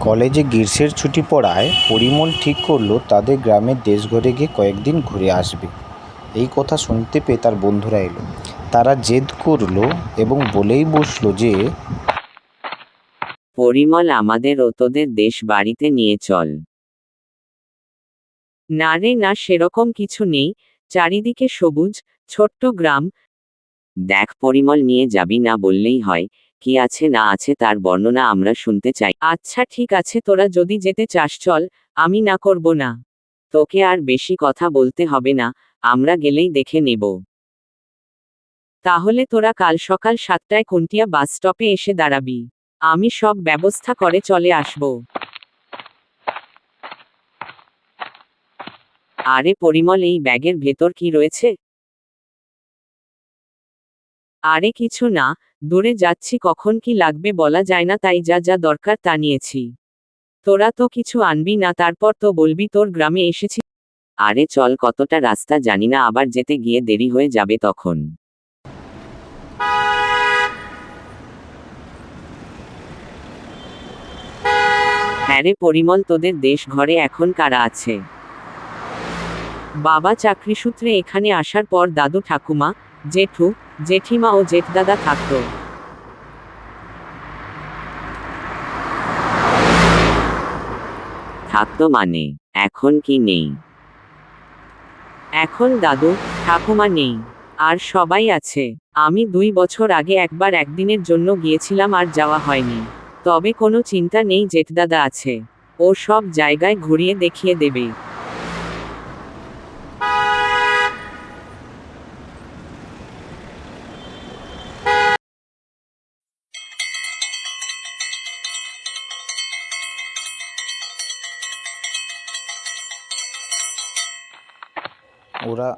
কলেজে গ্রীষ্মের ছুটি পড়ায় পরিমল ঠিক করলো তাদের গ্রামের দেশঘরে গিয়ে কয়েকদিন ঘুরে আসবে। এই কথা শুনতে পেয়ে তার বন্ধুরা এলো। তারা জেদ করলো এবং বলেই বসলো যে পরিমল, আমাদের ও তোদের দেশ বাড়িতে নিয়ে চল। না রে না, সেরকম কিছু নেই, চারিদিকে সবুজ, ছোট্ট গ্রাম। দেখ পরিমল, নিয়ে যাবি না বললেই হয়, কি আছে না আছে তার বর্ণনা আমরা শুনতে চাই। আচ্ছা ঠিক আছে, তোরা যদি যেতে চাস চল, আমি না করব না। তোকে আর বেশি কথা বলতে হবে না, আমরা গেলেই দেখে নেব। তাহলে তোরা কাল সকাল 7টায় কুন্টিয়া বাস স্টপে এসে দাঁড়াবি, আমি সব ব্যবস্থা করে চলে আসব। আরে পরিমল, এই ব্যাগের ভেতর কি রয়েছে? আরে কিছু না, দূরে যাচ্ছি, কখন কি লাগবে বলা যায় না, তাই যা যা দরকার তা নিয়েছি। তোরা তো কিছু আনবি না, তারপর তো বলবি তোর গ্রামে এসেছি। আরে চল, কতটা রাস্তা জানি না, আবার যেতে গিয়ে দেরি হয়ে যাবে তখন। হ্যাঁ রে পরিমল, তোদের দেশ ঘরে এখন কারা আছে? বাবা চাকরিসূত্রে এখানে আসার পর দাদু ঠাকুমা, জেঠু, জেঠিমা ও জেঠদাদা থাকতো। থাকতো মানে এখন কি নেই? এখন দাদু ঠাকুমা নেই, আর সবাই আছে। আমি 2 বছর আগে একবার একদিনের জন্য গিয়েছিলাম, আর যাওয়া হয়নি। তবে কোনো চিন্তা নেই, জেঠদাদা আছে, ও সব জায়গায় ঘুরিয়ে দেখিয়ে দেবে। ওরা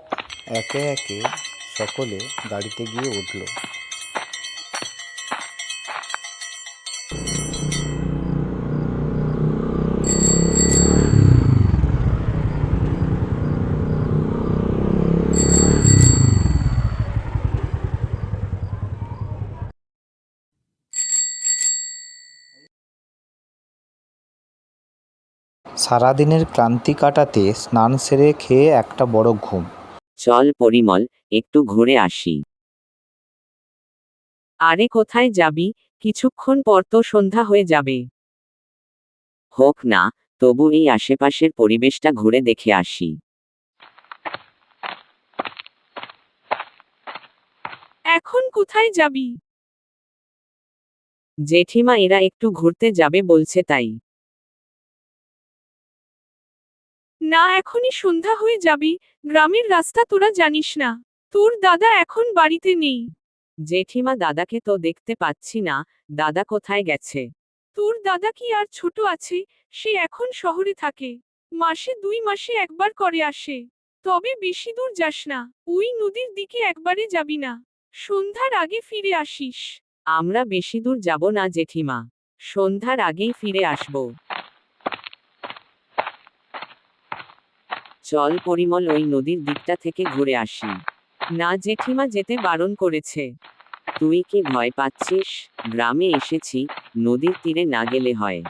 একে একে সকলে গাড়িতে গিয়ে উঠল। সারাদিনের ক্লান্তি কাটাতে স্নান সেরে খেয়ে একটা বড় ঘুম। চল পরিমল, একটু ঘুরে আসি। আরে কোথায় যাবি? কিছুক্ষণ পর তো সন্ধ্যা হয়ে যাবে। হোক না, তবু এই আশেপাশের পরিবেশটা ঘুরে দেখে আসি। এখন কোথায় যাবি? জেঠিমা এরা একটু ঘুরতে যাবে বলছে তাই। না, এখনই সন্ধ্যা হয়ে যাবি, গ্রামের রাস্তা তোরা জানিস না, তোর দাদা এখন বাড়িতে নেই। জেঠিমা, দাদাকে তো দেখতে পাচ্ছি না, দাদা কোথায় গেছে? তোর দাদা কি আর ছোট আছে, সে এখন শহরে থাকে, মাসে 2 মাসে একবার করে আসে। তবে বেশি দূর যাস না, ওই নদীর দিকে একবারে যাবি না, সন্ধ্যার আগে ফিরে আসিস। আমরা বেশি দূর যাব না জেঠিমা, সন্ধ্যার আগেই ফিরে আসব। চল পরিমল, ওই নদীর দিকটা থেকে ঘুরে আসি। না জেঠিমা, যেতে বারণ করেছে। তুই কি ভয় পাচ্ছিস? গ্রামে এসেছি, নদীর তীরে না গেলে হয়?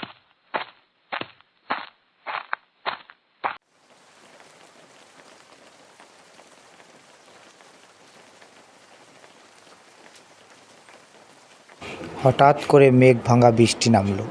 হঠাৎ করে মেঘ ভাঙা বৃষ্টি নামলো।